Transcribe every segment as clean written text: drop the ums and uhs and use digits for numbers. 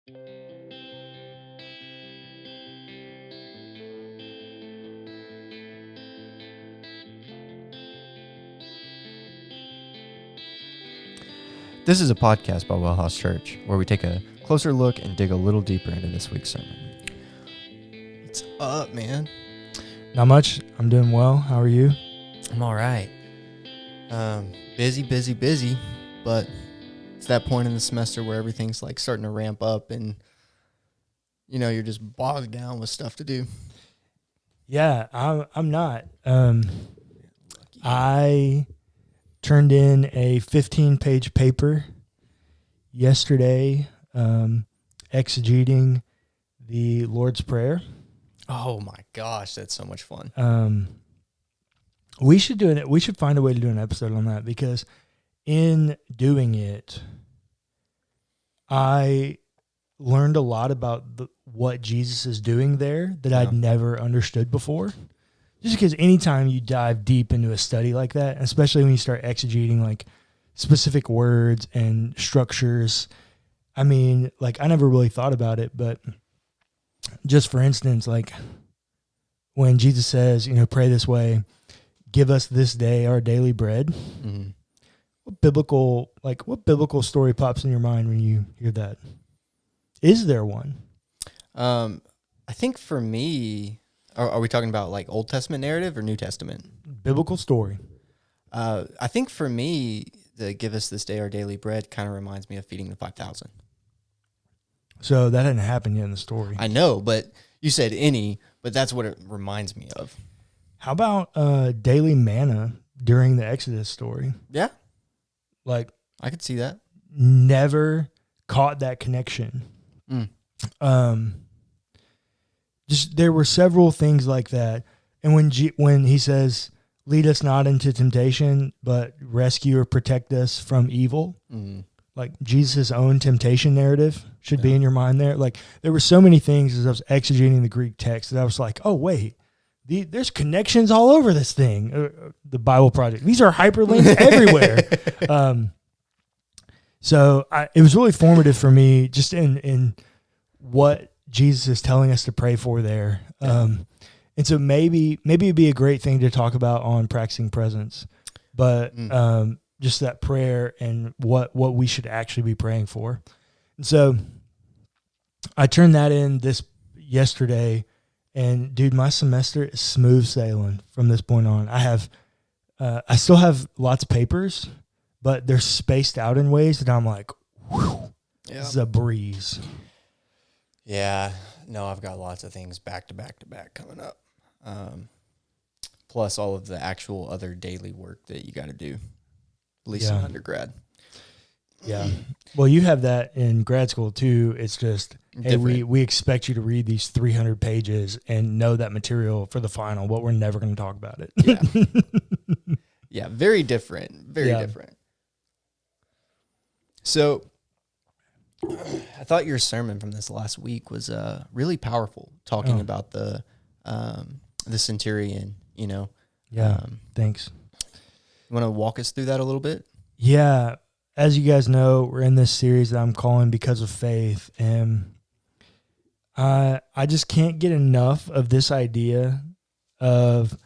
This is a podcast by WellHouse Church, where we take a closer look and dig a little deeper into this week's sermon. What's up, man? Not much. I'm doing well. How are you? I'm all right. Busy, but it's that point in the semester where everything's like starting to ramp up and, you know, you're just bogged down with stuff to do. Yeah, I'm not. I turned in a 15-page paper yesterday, exegeting the Lord's Prayer. Oh my gosh, that's so much fun. We should do it. We should find a way to do an episode on that, because in doing it, I learned a lot about what Jesus is doing there that I'd never understood before. Just because anytime you dive deep into a study like that, especially when you start exegeting like specific words and structures, I mean, like I never really thought about it, but just for instance, like when Jesus says, you know, pray this way, give us this day our daily bread. Mm-hmm. What biblical story pops in your mind when you hear that? Is there one? I think for me, are we talking about like Old Testament narrative or New Testament? Biblical story. I think for me, the give us this day our daily bread kind of reminds me of feeding the 5,000. So that hadn't happened yet in the story. I know, but you said any, but that's what it reminds me of. How about daily manna during the Exodus story? Yeah. Like, I could see that. Never caught that connection. Just there were several things like that. And when he says, lead us not into temptation, but rescue or protect us from evil, like Jesus' own temptation narrative should be in your mind there. Like there were so many things as I was exegeting the Greek text that I was like, oh, wait, there's connections all over this thing, the Bible Project. These are hyperlinks everywhere. So it was really formative for me just in what Jesus is telling us to pray for there. And so maybe it'd be a great thing to talk about on practicing presence, but just that prayer and what we should actually be praying for. And so I turned that in yesterday, and dude, my semester is smooth sailing from this point on. I still have lots of papers, but they're spaced out in ways that I'm like, whew, this is a breeze. Yeah, no, I've got lots of things back to back coming up. Plus all of the actual other daily work that you got to do, at least in undergrad. Yeah. Well, you have that in grad school too. It's just, hey, we expect you to read these 300 pages and know that material for the final, but we're never going to talk about it. Yeah. Yeah, very different. Very different. So I thought your sermon from this last week was really powerful, talking about the centurion, you know. Yeah, thanks. You want to walk us through that a little bit? Yeah. As you guys know, we're in this series that I'm calling Because of Faith, and I just can't get enough of this idea of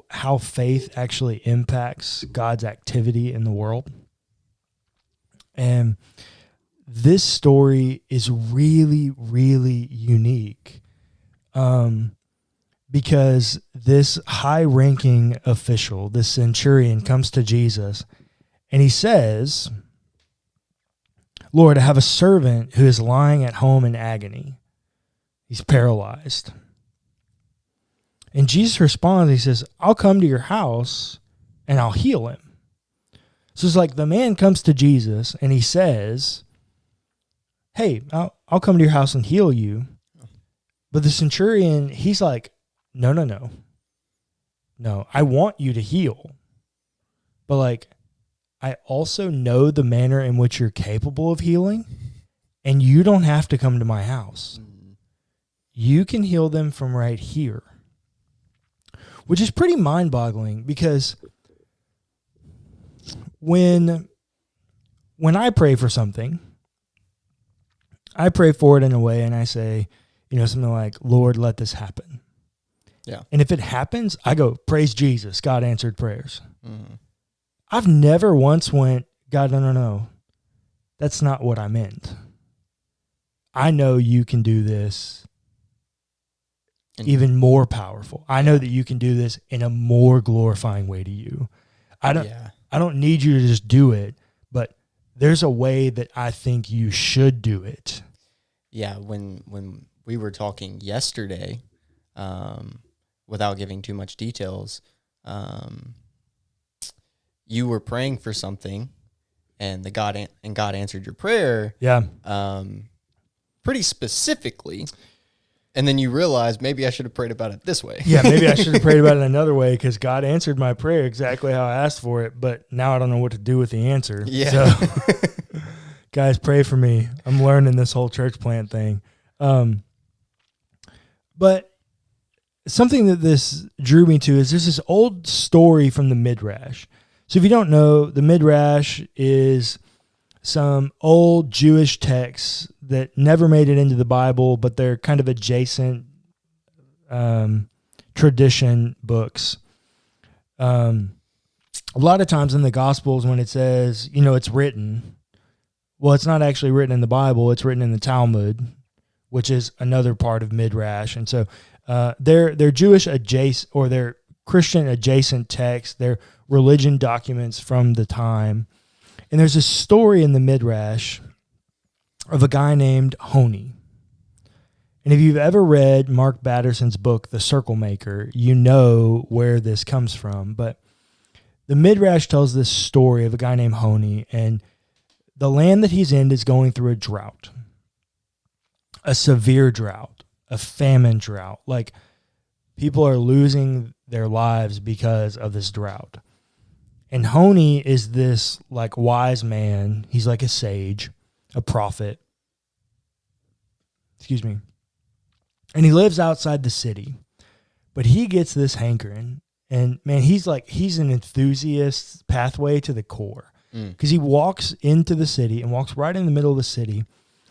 how faith actually impacts God's activity in the world. And this story is really, really unique because this high-ranking official, this centurion, comes to Jesus and he says, Lord, I have a servant who is lying at home in agony. He's paralyzed. And Jesus responds, he says, I'll come to your house and I'll heal him. So it's like the man comes to Jesus and he says, hey, I'll come to your house and heal you. But the centurion, he's like, no. No, I want you to heal. But like, I also know the manner in which you're capable of healing, and you don't have to come to my house. You can heal them from right here, which is pretty mind-boggling because when I pray for something, I pray for it in a way, and I say, something like, Lord, let this happen. Yeah. And if it happens, I go, praise Jesus, God answered prayers. Mm-hmm. I've never once went, God, no, that's not what I meant. I know you can do this even more powerful. I know that you can do this in a more glorifying way to you. I don't need you to just do it, but there's a way that I think you should do it. Yeah, when we were talking yesterday, without giving too much details, you were praying for something, and God answered your prayer. Yeah. Pretty specifically. And then you realize maybe I should have prayed about it this way. Yeah, maybe I should have prayed about it another way because God answered my prayer exactly how I asked for it, but now I don't know what to do with the answer. Yeah. So, guys, pray for me. I'm learning this whole church plant thing. But something that this drew me to is there's this old story from the Midrash. So if you don't know, the Midrash is some old Jewish texts that never made it into the Bible, but they're kind of adjacent tradition books. A lot of times in the Gospels when it says, it's written, well, it's not actually written in the Bible, it's written in the Talmud, which is another part of Midrash. And so they're Jewish adjacent, or they're Christian adjacent texts, they're religion documents from the time. And there's a story in the Midrash of a guy named Honi. And if you've ever read Mark Batterson's book, The Circle Maker, you know where this comes from. But the Midrash tells this story of a guy named Honi, and the land that he's in is going through a drought, a severe drought, a famine drought. Like, people are losing their lives because of this drought. And Honi is this wise man. He's like a sage, a prophet. Excuse me. And he lives outside the city. But he gets this hankering. And man, he's an enthusiast pathway to the core. Because he walks into the city and walks right in the middle of the city.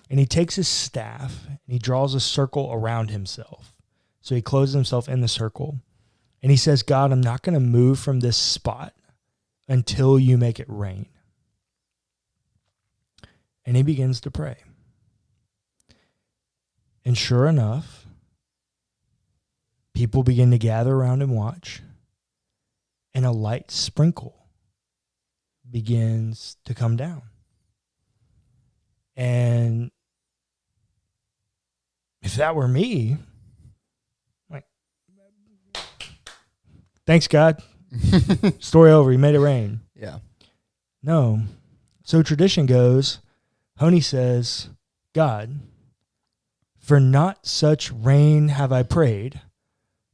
And he takes his staff and he draws a circle around himself. So he closes himself in the circle. And he says, God, I'm not going to move from this spot until you make it rain. And he begins to pray. And sure enough, people begin to gather around and watch. And a light sprinkle begins to come down. And if that were me, thanks, God. Story over. He made it rain. Yeah. No. So tradition goes, Honi says, God, for not such rain have I prayed,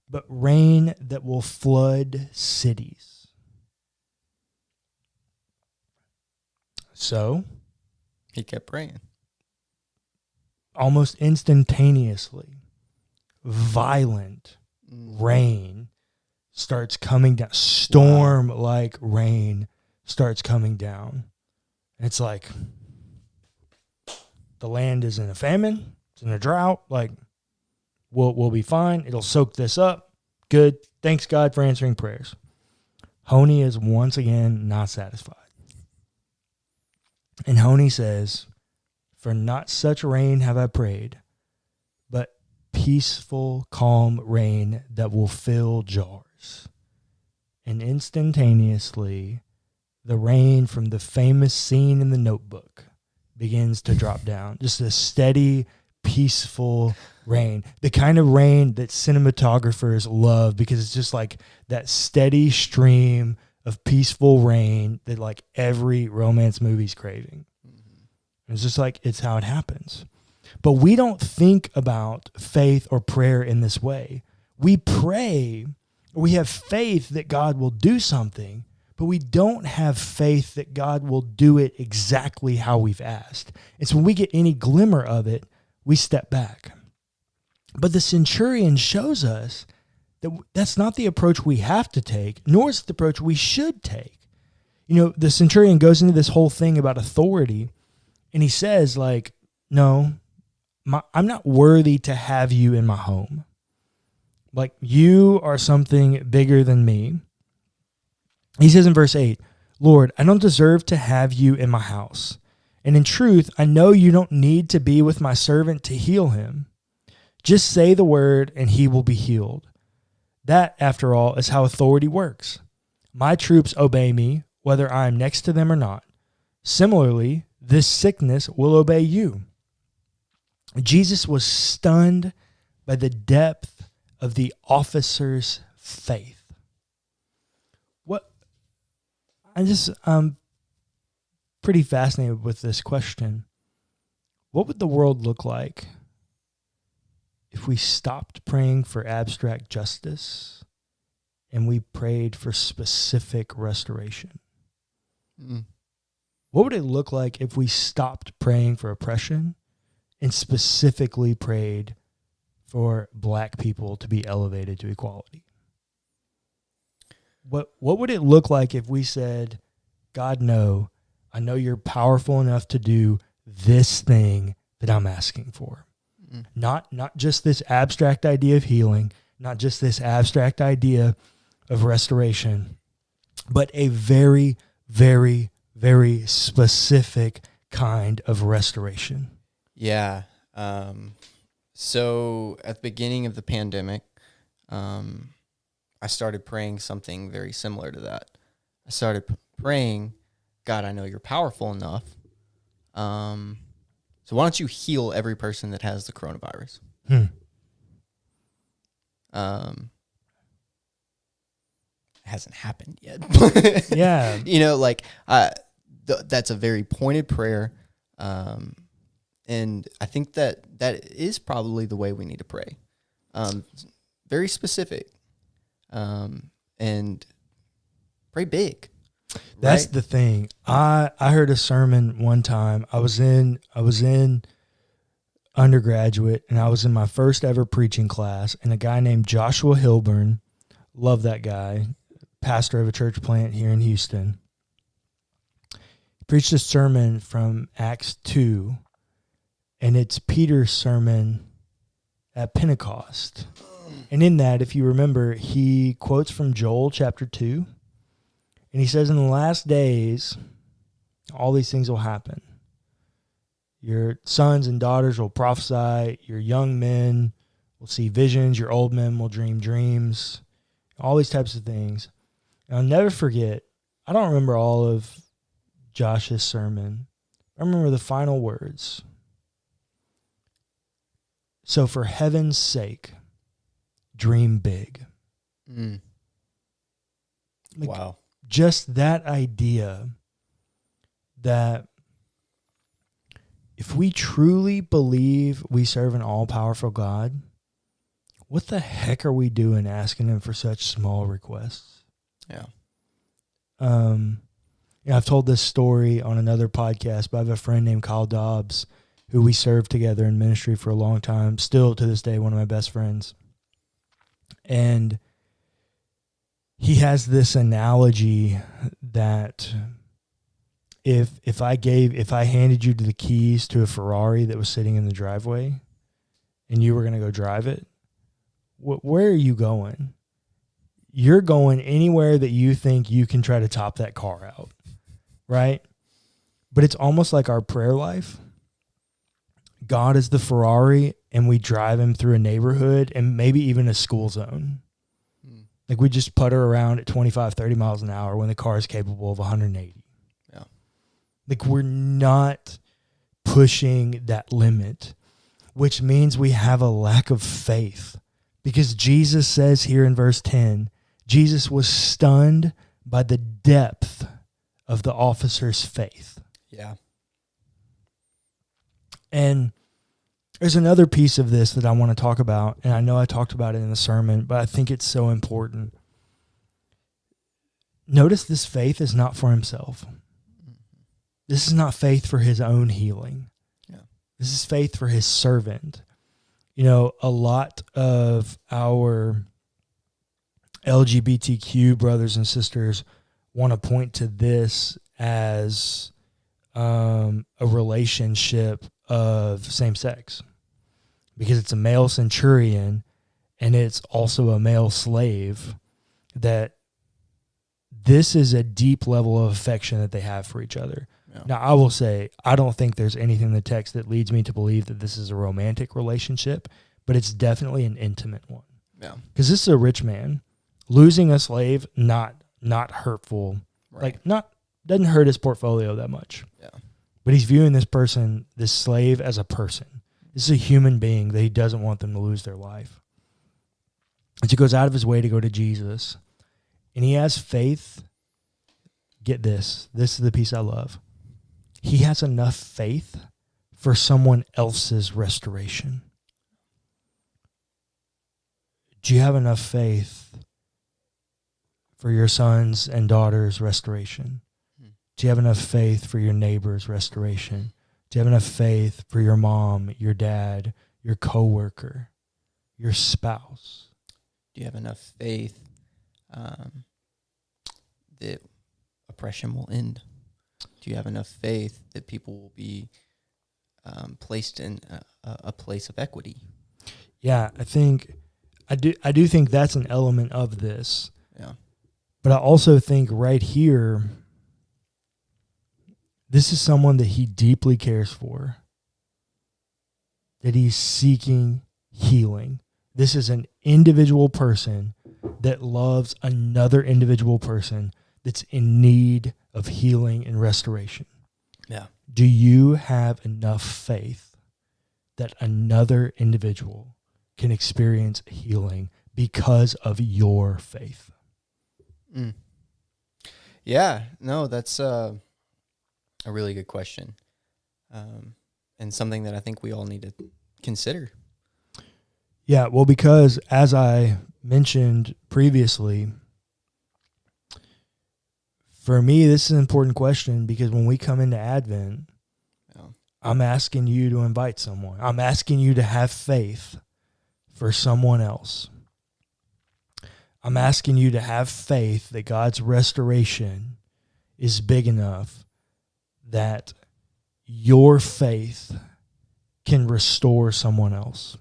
but rain that will flood cities. So he kept praying. Almost instantaneously, violent rain starts coming down. Storm-like rain starts coming down. It's like the land is in a famine. It's in a drought. We'll be fine. It'll soak this up. Good. Thanks, God, for answering prayers. Honi is once again not satisfied. And Honi says, for not such rain have I prayed, but peaceful, calm rain that will fill jars. And instantaneously, the rain from the famous scene in The Notebook begins to drop down. Just a steady, peaceful rain. The kind of rain that cinematographers love because it's just like that steady stream of peaceful rain that every romance movie's craving. It's just it's how it happens. But we don't think about faith or prayer in this way. We pray, or we have faith that God will do something, but we don't have faith that God will do it exactly how we've asked. It's when we get any glimmer of it, we step back. But the centurion shows us that that's not the approach we have to take, nor is it the approach we should take. The centurion goes into this whole thing about authority, and he says, no, I'm not worthy to have you in my home. Like, you are something bigger than me. He says in verse 8, Lord, I don't deserve to have you in my house. And in truth, I know you don't need to be with my servant to heal him. Just say the word and he will be healed. That, after all, is how authority works. My troops obey me, whether I am next to them or not. Similarly, this sickness will obey you. Jesus was stunned by the depth of the officer's faith. I'm pretty fascinated with this question. What would the world look like if we stopped praying for abstract justice and we prayed for specific restoration? What would it look like if we stopped praying for oppression and specifically prayed for black people to be elevated to equality? What would it look like if we said, God, no, I know you're powerful enough to do this thing that I'm asking for. Not just this abstract idea of healing, not just this abstract idea of restoration, but a very, very, very specific kind of restoration. Yeah. So at the beginning of the pandemic, I started praying something very similar to that. I started praying, God, I know you're powerful enough. So why don't you heal every person that has the coronavirus? It hasn't happened yet. Yeah. That's a very pointed prayer. And I think that is probably the way we need to pray. Very specific. And pray big. That's right? the thing. I heard a sermon one time. I was in undergraduate, and I was in my first ever preaching class, and a guy named Joshua Hilburn, love that guy, pastor of a church plant here in Houston, preached a sermon from Acts 2, and it's Peter's sermon at Pentecost. And in that, if you remember, he quotes from Joel chapter 2, and he says, in the last days, all these things will happen. Your sons and daughters will prophesy. Your young men will see visions. Your old men will dream dreams. All these types of things. And I'll never forget, I don't remember all of Josh's sermon. I remember the final words. So for heaven's sake, dream big. Wow. Just that idea that if we truly believe we serve an all-powerful God, what the heck are we doing asking him for such small requests? Yeah. I've told this story on another podcast, but I have a friend named Kyle Dobbs who we served together in ministry for a long time, still to this day one of my best friends. And he has this analogy that if I handed you the keys to a Ferrari that was sitting in the driveway and you were going to go drive it, where are you going? You're going anywhere that you think you can try to top that car out, right? But it's almost like our prayer life. God is the Ferrari, and we drive him through a neighborhood and maybe even a school zone. Like we just putter around at 25, 30 miles an hour when the car is capable of 180. Yeah. Like we're not pushing that limit, which means we have a lack of faith. Because Jesus says here in verse 10, Jesus was stunned by the depth of the officer's faith. Yeah. And there's another piece of this that I want to talk about, and I know I talked about it in the sermon, but I think it's so important. Notice this faith is not for himself. This is not faith for his own healing. Yeah. This is faith for his servant. You know, a lot of our LGBTQ brothers and sisters want to point to this as a relationship of same sex. because it's a male centurion and it's also a male slave, that this is a deep level of affection that they have for each other. Yeah. Now, I will say, I don't think there's anything in the text that leads me to believe that this is a romantic relationship, but it's definitely an intimate one. Yeah. Because this is a rich man. Losing a slave, not hurtful. Right. Like, doesn't hurt his portfolio that much. Yeah. But he's viewing this slave, as a person. This is a human being that he doesn't want them to lose their life. And so he goes out of his way to go to Jesus. And he has faith. Get this. This is the piece I love. He has enough faith for someone else's restoration. Do you have enough faith for your sons and daughters' restoration? Do you have enough faith for your neighbor's restoration? Do you have enough faith for your mom, your dad, your coworker, your spouse? Do you have enough faith that oppression will end? Do you have enough faith that people will be placed in a place of equity? Yeah, I do think that's an element of this. Yeah. But I also think right here, this is someone that he deeply cares for, that he's seeking healing. This is an individual person that loves another individual person that's in need of healing and restoration. Yeah. Do you have enough faith that another individual can experience healing because of your faith? Mm. Yeah, no, that's a really good question, and something that I think we all need to consider. Yeah, well, because as I mentioned previously, for me, this is an important question because when we come into Advent, I'm asking you to invite someone. I'm asking you to have faith for someone else. I'm asking you to have faith that God's restoration is big enough that your faith can restore someone else,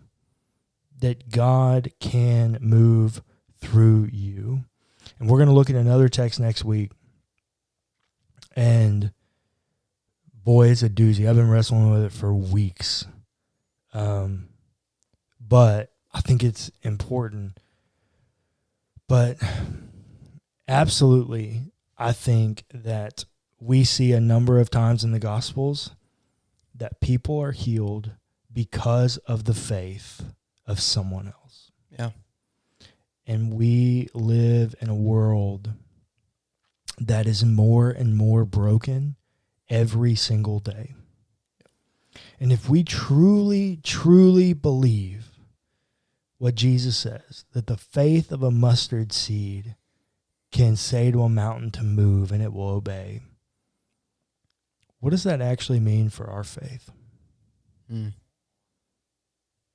that God can move through you. And we're going to look at another text next week. And boy, it's a doozy. I've been wrestling with it for weeks. But I think it's important. But absolutely, I think that we see a number of times in the Gospels that people are healed because of the faith of someone else. Yeah. And we live in a world that is more and more broken every single day. And if we truly, truly believe what Jesus says, that the faith of a mustard seed can say to a mountain to move and it will obey, what does that actually mean for our faith? Mm.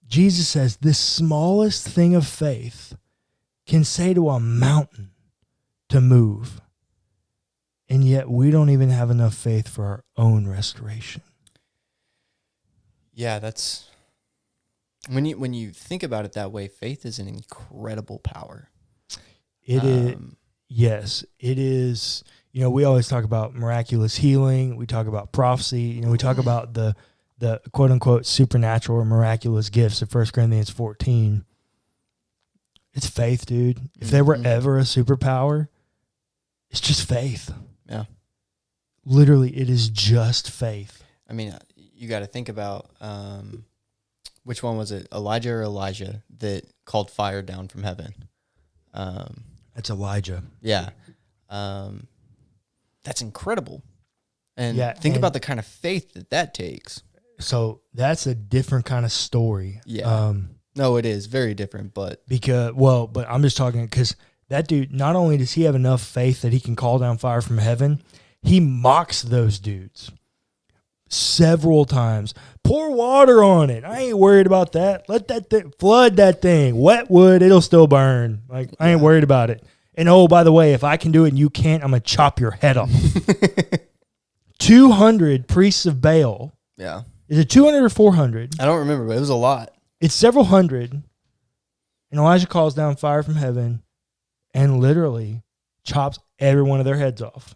Jesus says this smallest thing of faith can say to a mountain to move, and yet we don't even have enough faith for our own restoration. Yeah, that's when you think about it that way, faith is an incredible power. It is. Yes, it is. You know, we always talk about miraculous healing. We talk about prophecy. You know, we talk about the quote unquote supernatural or miraculous gifts of 1 Corinthians 14. It's faith, dude. If there were ever a superpower, it's just faith. Yeah. Literally, it is just faith. I mean, you got to think about which one was it, Elijah or Elijah, that called fire down from heaven? That's Elijah. Yeah. That's incredible. And think about the kind of faith that takes. So that's a different kind of story. Yeah. No, it is very different, but but I'm just talking because that dude, not only does he have enough faith that he can call down fire from heaven, he mocks those dudes several times. Pour water on it. I ain't worried about that. Let that flood that thing. Wet wood, it'll still burn. Like, I ain't worried about it. And oh, by the way, if I can do it and you can't, I'm going to chop your head off. 200 priests of Baal. Yeah. Is it 200 or 400? I don't remember, but it was a lot. It's several hundred, and Elijah calls down fire from heaven and literally chops every one of their heads off.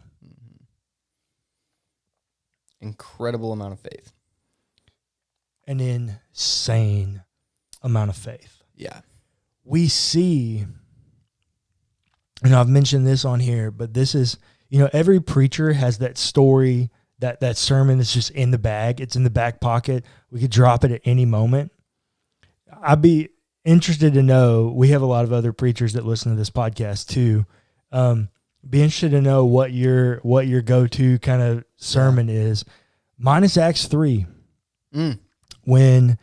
Incredible amount of faith. An insane amount of faith. Yeah. We see, and I've mentioned this on here, but this is, every preacher has that story, that sermon that's just in the bag. It's in the back pocket. We could drop it at any moment. I'd be interested to know, we have a lot of other preachers that listen to this podcast too. Be interested to know what your go-to kind of sermon is. Mine is Acts 3. When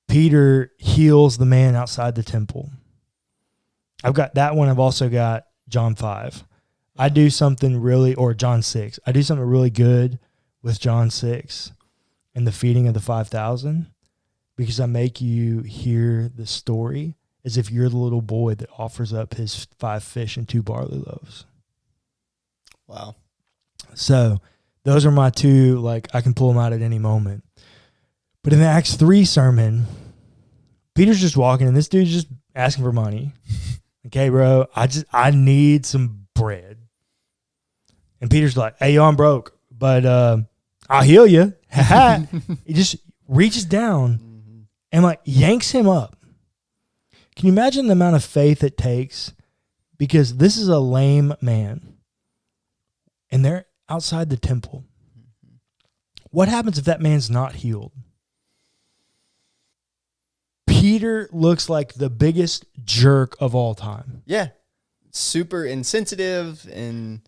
Peter heals the man outside the temple. I've got that one. I've also got John 5. I do something really, or John 6. I do something really good with John 6 and the feeding of the 5,000 because I make you hear the story as if you're the little boy that offers up his 5 fish and 2 barley loaves. Wow. So those are my two, I can pull them out at any moment. But in the Acts 3 sermon, Peter's just walking, and this dude's just asking for money. Okay, bro, I need some bread. And Peter's like, hey, yo, I'm broke, but I'll heal you. He just reaches down and yanks him up. Can you imagine the amount of faith it takes? Because this is a lame man, and they're outside the temple. What happens if that man's not healed? Peter looks like the biggest jerk of all time. Yeah. Super insensitive and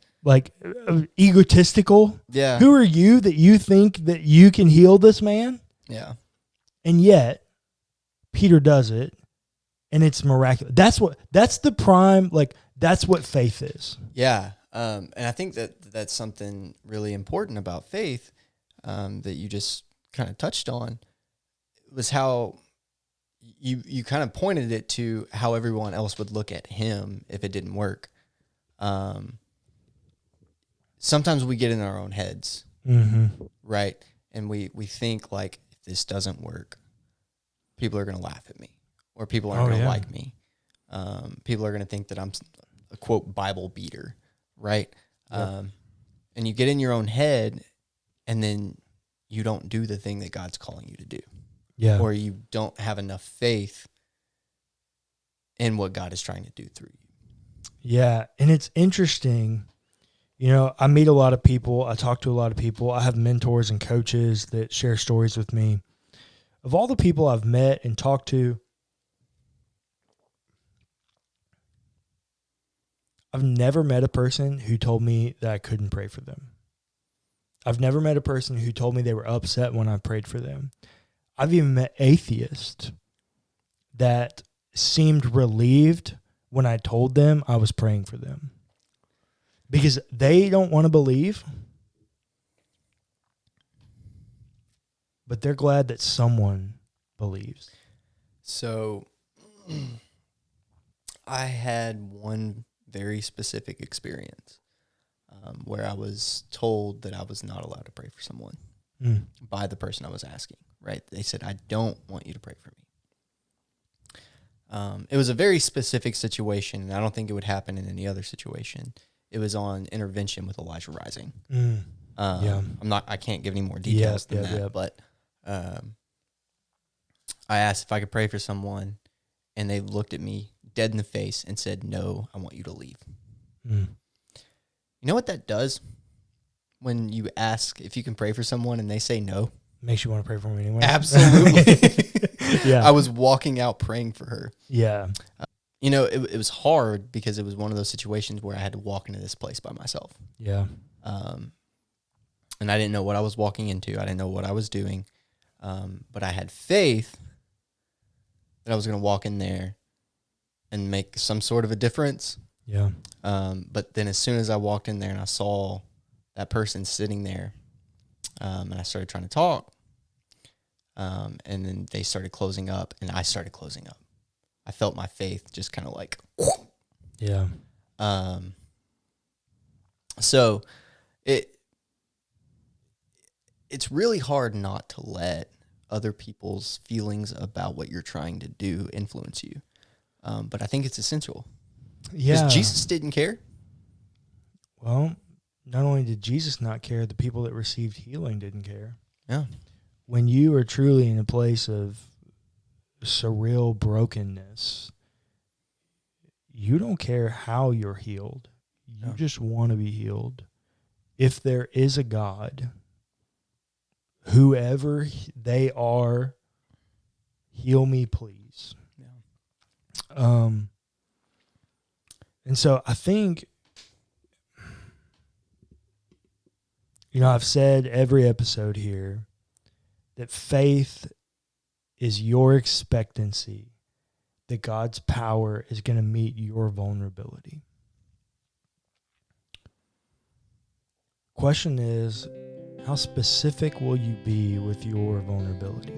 egotistical. Yeah. Who are you that you think that you can heal this man? Yeah. And yet Peter does it, and it's miraculous. That's the prime, that's what faith is. Yeah. And I think that's something really important about faith that you just kind of touched on was how you kind of pointed it to how everyone else would look at him if it didn't work. Sometimes we get in our own heads, right? And we think if this doesn't work, people are going to laugh at me, or people aren't going to like me. People are going to think that I'm a quote Bible beater, right? Yep. And you get in your own head, and then you don't do the thing that God's calling you to do. Yeah. Or you don't have enough faith in what God is trying to do through you. Yeah. And it's interesting. I meet a lot of people. I talk to a lot of people. I have mentors and coaches that share stories with me. Of all the people I've met and talked to, I've never met a person who told me that I couldn't pray for them. I've never met a person who told me they were upset when I prayed for them. I've even met atheists that seemed relieved when I told them I was praying for them because they don't want to believe, but they're glad that someone believes. So I had one very specific experience where I was told that I was not allowed to pray for someone by the person I was asking. Right? They said, I don't want you to pray for me. It was a very specific situation, and I don't think it would happen in any other situation. It was on intervention with Elijah Rising. I can't give any more details than that, but I asked if I could pray for someone, and they looked at me dead in the face and said, no, I want you to leave. You know what that does when you ask if you can pray for someone and they say no? Makes you want to pray for me anyway. Absolutely. Yeah. I was walking out praying for her. Yeah. It was hard because it was one of those situations where I had to walk into this place by myself. Yeah. And I didn't know what I was walking into. I didn't know what I was doing. But I had faith that I was going to walk in there and make some sort of a difference. Yeah. But then as soon as I walked in there and I saw that person sitting there, and I started trying to talk, and then they started closing up, and I started closing up. I felt my faith just kind of yeah. So it's really hard not to let other people's feelings about what you're trying to do influence you. But I think it's essential. Yeah. Because Jesus didn't care. Well, not only did Jesus not care, the people that received healing didn't care. Yeah. When you are truly in a place of surreal brokenness, you don't care how you're healed. You just want to be healed. If there is a God, whoever they are, heal me, please. Yeah. And so I think, I've said every episode here that faith is your expectancy that God's power is going to meet your vulnerability. Question is, how specific will you be with your vulnerability?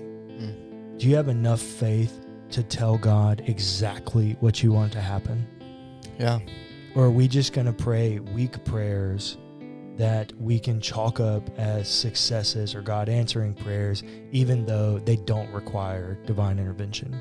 Do you have enough faith to tell God exactly what you want to happen? Yeah. Or are we just going to pray weak prayers that we can chalk up as successes or God answering prayers, even though they don't require divine intervention?